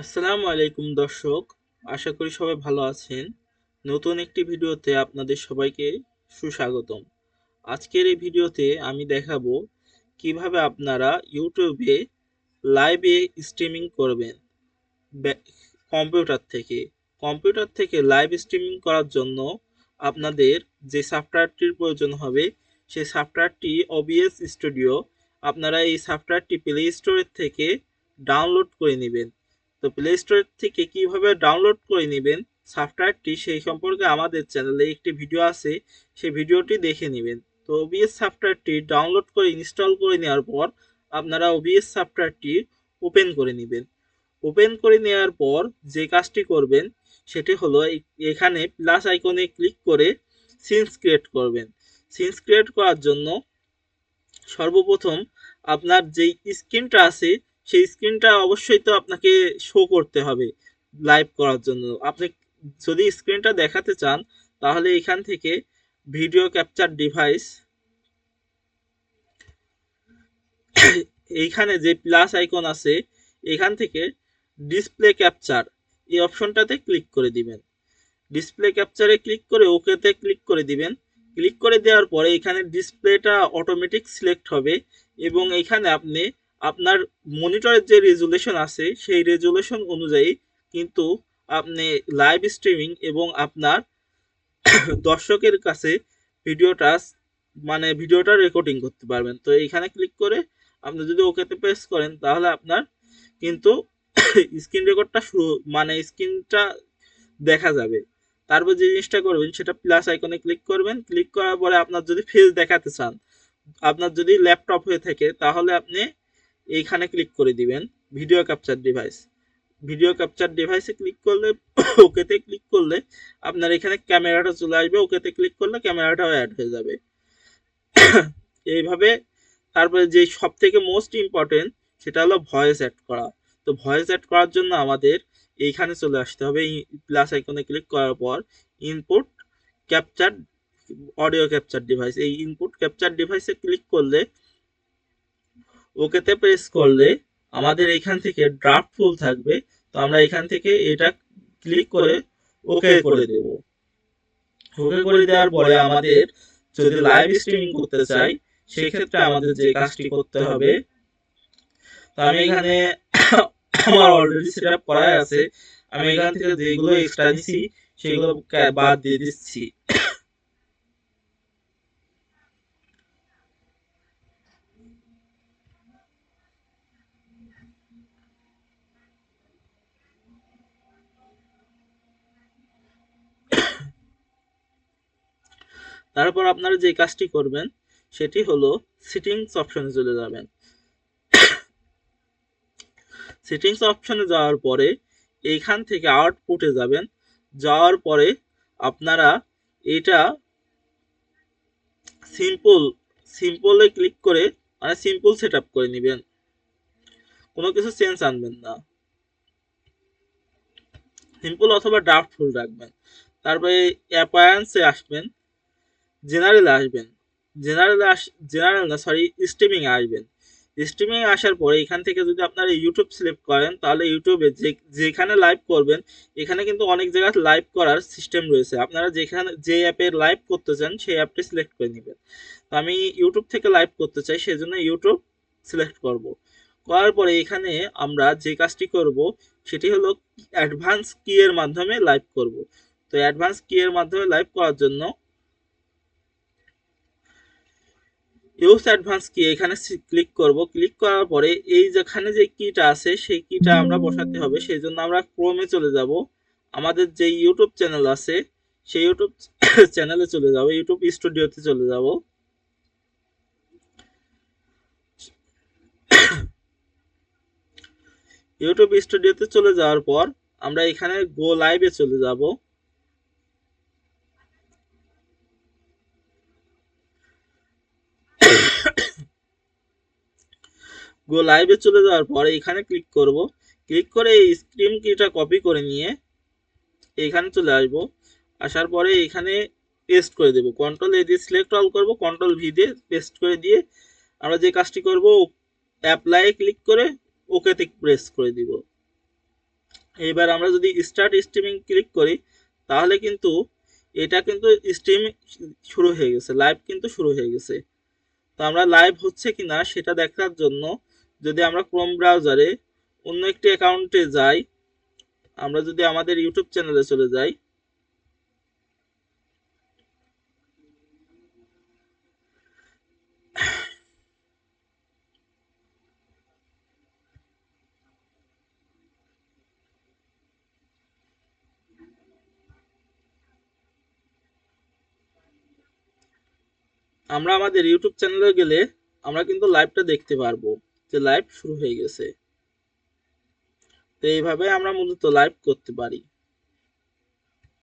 আসসালামু আলাইকুম দর্শক, আশা করি সবাই ভালো আছেন। নতুন একটি ভিডিওতে আপনাদের সবাইকে সুস্বাগতম। আজকের এই ভিডিওতে আমি দেখাবো কিভাবে আপনারা ইউটিউবে লাইভে স্ট্রিমিং করবেন ব্য- কম্পিউটার থেকে। কম্পিউটার থেকে লাইভ স্ট্রিমিং করার জন্য আপনাদের যে সফটওয়্যারটির প্রয়োজন হবে সেই সফটওয়্যারটি ওবিএস স্টুডিও। আপনারা এই সফটওয়্যারটি প্লে স্টোর থেকে ডাউনলোড করে নেবেন। তো প্লে স্টোর থেকে কিভাবে ডাউনলোড করে নেবেন সফটওয়্যারটি সেই সম্পর্কে আমাদের চ্যানেলে একটি ভিডিও আছে, সেই ভিডিওটি দেখে নেবেন। তো ওবিএস সফটওয়্যারটি ডাউনলোড করে ইনস্টল করে নেওয়ার পর আপনারা ওবিএস সফটওয়্যারটি ওপেন করে নেবেন। ওপেন করে নেওয়ার পর যে কাজটি করবেন সেটি হলো এখানে প্লাস আইকনে ক্লিক করে সিনস ক্রিয়েট করবেন। সিনস ক্রিয়েট করার জন্য সর্বপ্রথম আপনার যেই স্ক্রিনটা আছে সেই স্ক্রিনটা অবশ্যই তো আপনাকে শো করতে হবে লাইভ করার জন্য। আপনি যদি স্ক্রিনটা দেখাতে চান তাহলে এখান থেকে ভিডিও ক্যাপচার ডিভাইস, এইখানে যে প্লাস আইকন আছে এখান থেকে ডিসপ্লে ক্যাপচার এই অপশনটাতে ক্লিক করে দিবেন। ডিসপ্লে ক্যাপচারে ক্লিক করে ওকেতে ক্লিক করে দিবেন। ক্লিক করে দেওয়ার পরে এখানে ডিসপ্লেটা অটোমেটিক সিলেক্ট হবে এবং এখানে আপনি আপনার মনিটরের যে রেজুলেশন আছে সেই রেজুলেশন অনুযায়ী কিন্তু আপনি লাইভ স্ট্রিমিং এবং আপনার দর্শকের কাছে ভিডিওটা ভিডিওটা রেকর্ডিং করতে পারবেন। তো এইখানে ক্লিক করে আপনি যদি ওকেতে প্রেস করেন তাহলে আপনার কিন্তু স্ক্রিন রেকর্ডটা শুরু স্ক্রিনটা দেখা যাবে। তারপর যে জিনিসটা করবেন সেটা প্লাস আইকনে ক্লিক করবেন। ক্লিক করার পরে আপনার যদি ফেস দেখাতে চান, আপনার যদি ল্যাপটপ হয়ে থাকে তাহলে আপনি এইখানে ক্লিক করে দিবেন video capture device. Video capture ডিভাইসে ক্লিক করলে ওকেতে ক্লিক করলে আপনার এখানে ক্যামেরাটা চলে আসবে। ওকেতে ক্লিক করলে ক্যামেরাটাও অ্যাড হয়ে যাবে। এইভাবে তারপরে যে সব থেকে মোস্ট ইম্পর্টেন্ট সেটা হলো ভয়েস অ্যাড করা। তো ভয়েস অ্যাড করার জন্য আমাদের এইখানে চলে আসতে হবে। প্লাস আইকনে ক্লিক করার পর input capture audio capture device, এই ইনপুট ক্যাপচার ডিভাইসে ক্লিক করলে ওকেতে প্রেস করলে আমাদের এখান থেকে ড্রাফট ফুল থাকবে। তো আমরা এখান থেকে এটা ক্লিক করে ওকে করে দেব। ওকে করে দেওয়ার পরে আমাদের যদি লাইভ স্ট্রিমিং করতে চাই সেই ক্ষেত্রে আমাদের যে কাজটি করতে হবে, তো আমি এখানে আমার অলরেডি সেটআপ করাই আছে। আমি এখান থেকে যেগুলো এক্সট্রা দিছি সেগুলো বাদ দিয়ে দিচ্ছি। তারপর আপনারা যে কাজটি করবেন সেটি হলো সেটিংস অপশনে চলে যাবেন। সেটিংস অপশনে যাওয়ার পরে এইখান থেকে আউটপুটে যাবেন। যাওয়ার পরে আপনারা এটা সিম্পল সিম্পলে ক্লিক করে সিম্পল সেটআপ করে নেবেন, কোনো কিছু চেঞ্জ আনবেন না। সিম্পল অথবা ড্রাফট ফুল রাখবেন। তারপরে অ্যাপায়ান্সে আসবেন, জেনারেলে আসবেন। জেনারেল না সরি স্ট্রিমিং এ আসবেন। স্ট্রিমিং এ আসার পরে এখান থেকে যদি আপনারা ইউটিউব সিলেক্ট করেন তাহলে ইউটিউবে যেখানে লাইভ করবেন এখানে কিন্তু অনেক জায়গায় লাইভ করার সিস্টেম রয়েছে। আপনারা যেখানে যে অ্যাপে লাইভ করতে চান সেই অ্যাপটি সিলেক্ট করে নেবেন। তো আমি ইউটিউব থেকে লাইভ করতে চাই সেজন্য ইউটিউব সিলেক্ট করব। করার পরে এখানে আমরা যে কাজটি করব সেটি হলো অ্যাডভান্স কি এর মাধ্যমে লাইভ করব। তো অ্যাডভান্স কি এর মাধ্যমে লাইভ করার জন্য ইউজ অ্যাডভান্স কি এখানে ক্লিক করব। ক্লিক করার পরে এই যেখানে যে কিটা আছে সেই কিটা আমরা বসাতে হবে। সেই জন্য আমরা ক্রোমে চলে যাব। আমাদের যে ইউটিউব চ্যানেল আছে সেই ইউটিউব চ্যানেলে চলে যাব, ইউটিউব স্টুডিওতে চলে যাব। ইউটিউব স্টুডিওতে চলে যাওয়ার পর আমরা এখানে গো লাইভে চলে যাব। গো লাইভে চলে যাওয়ার পর এখানে ক্লিক করব। ক্লিক করে এই স্ক্রিন কিটা কপি করে নিয়ে এখানে চলে আসব। আসার পরে এখানে পেস্ট করে দেব। কন্ট্রোল এ দিয়ে সিলেক্ট অল করব, কন্ট্রোল ভি দিয়ে পেস্ট করে দিয়ে আমরা যে কাজটি করব অ্যাপ্লাই ক্লিক করে ওকেতে প্রেস করে দিব। এবার আমরা যদি স্টার্ট স্ট্রিমিং ক্লিক করি, তাহলে কিন্তু এটা কিন্তু স্ট্রিম শুরু হয়ে গেছে, লাইভ কিন্তু শুরু হয়ে গেছে। তো আমরা লাইভ হচ্ছে কিনা সেটা দেখার জন্য যদি আমরা ক্রোম ব্রাউজারে অন্য একটি অ্যাকাউন্টে যাই, আমরা যদি আমাদের ইউটিউব চ্যানেলে চলে যাই, আমরা আমাদের ইউটিউব চ্যানেলে গেলে আমরা কিন্তু লাইভটা দেখতে পারবো যে লাইভ শুরু হয়ে গেছে। তো এইভাবে আমরা মূলত লাইভ করতে পারি।